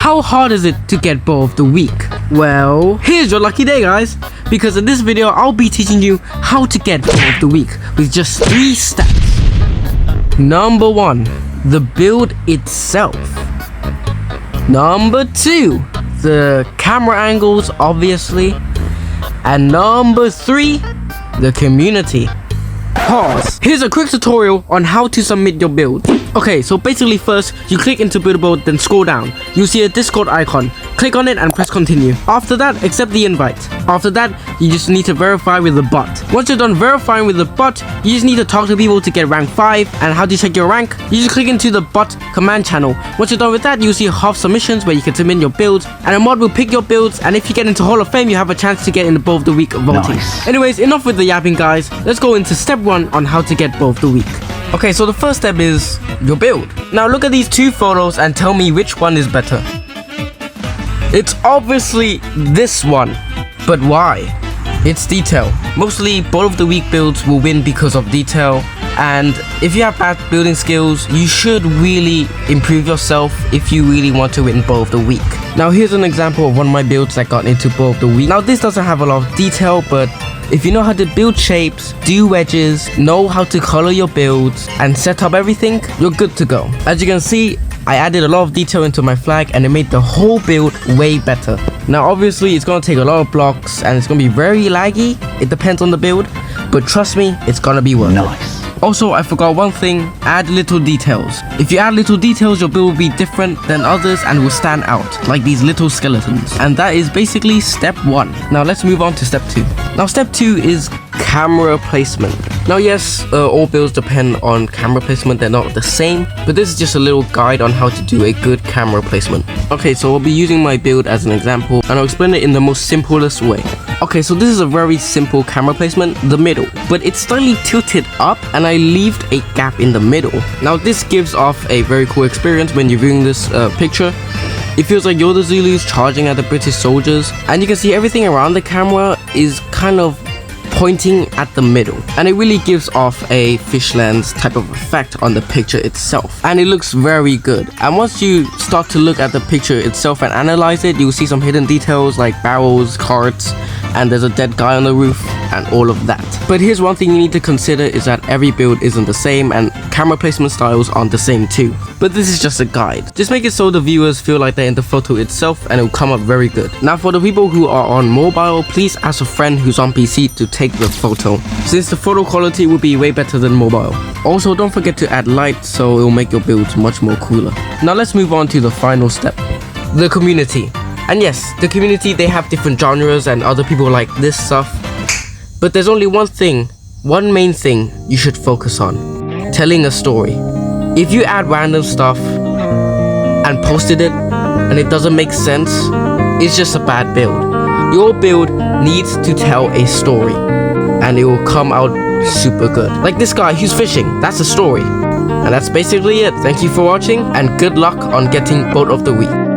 how hard is it to get bow of the week? Well, here's your lucky day, guys, because in this video I'll be teaching you how to get bow of the week with just 3 steps. Number 1, the build itself. Number 2, the camera angles, obviously. And number 3, the community. Pause. Here's a quick tutorial on how to submit your build. Okay, so basically first, you click into Buildable, then scroll down. You'll see a Discord icon. Click on it and press continue. After that, accept the invite. After that, you just need to verify with the bot. Once you're done verifying with the bot, you just need to talk to people to get rank 5. And how to check your rank? You just click into the bot command channel. Once you're done with that, you'll see half submissions where you can submit your builds, and a mod will pick your builds, and if you get into Hall of Fame, you have a chance to get in the bow of the week voting. Nice. Anyways, enough with the yapping, guys. Let's go into step 1 on how to get bow of the week. Okay, so the first step is your build. Now look at these 2 photos and tell me which one is better. It's obviously this one, but why? It's detail. Mostly bow of the week builds will win because of detail, and if you have bad building skills, you should really improve yourself if you really want to win bow of the week. Now here's an example of one of my builds that got into bow of the week. Now this doesn't have a lot of detail, but if you know how to build shapes, do wedges, know how to color your builds, and set up everything, you're good to go. As you can see, I added a lot of detail into my flag and it made the whole build way better. Now obviously it's gonna take a lot of blocks and it's gonna be very laggy. It depends on the build, but trust me, it's gonna be worth it. Also, I forgot one thing, add little details. If you add little details, your build will be different than others and will stand out, like these little skeletons. And that is basically step 1. Now let's move on to step 2. Now step 2 is camera placement. Now yes, all builds depend on camera placement, they're not the same, but this is just a little guide on how to do a good camera placement. Okay, so I'll be using my build as an example, and I'll explain it in the most simplest way. Okay, so this is a very simple camera placement, the middle, but it's slightly tilted up and I left a gap in the middle. Now this gives off a very cool experience when you're viewing this picture. It feels like you're the Zulus charging at the British soldiers, and you can see everything around the camera is kind of pointing at the middle, and it really gives off a fish lens type of effect on the picture itself, and it looks very good. And once you start to look at the picture itself and analyze it, you'll see some hidden details like barrels, carts, and there's a dead guy on the roof and all of that. But here's one thing you need to consider is that every build isn't the same and camera placement styles aren't the same too. But this is just a guide. Just make it so the viewers feel like they're in the photo itself and it will come up very good. Now for the people who are on mobile, please ask a friend who's on PC to take the photo, since the photo quality will be way better than mobile. Also, don't forget to add light so it will make your builds much more cooler. Now let's move on to the final step, the community. And yes, the community, they have different genres and other people like this stuff, but there's only one main thing you should focus on: telling a story. If you add random stuff and posted it and it doesn't make sense, it's just a bad build. Your build needs to tell a story and it will come out super good. Like this guy who's fishing, that's a story. And that's basically it. Thank you for watching and good luck on getting boat of the week.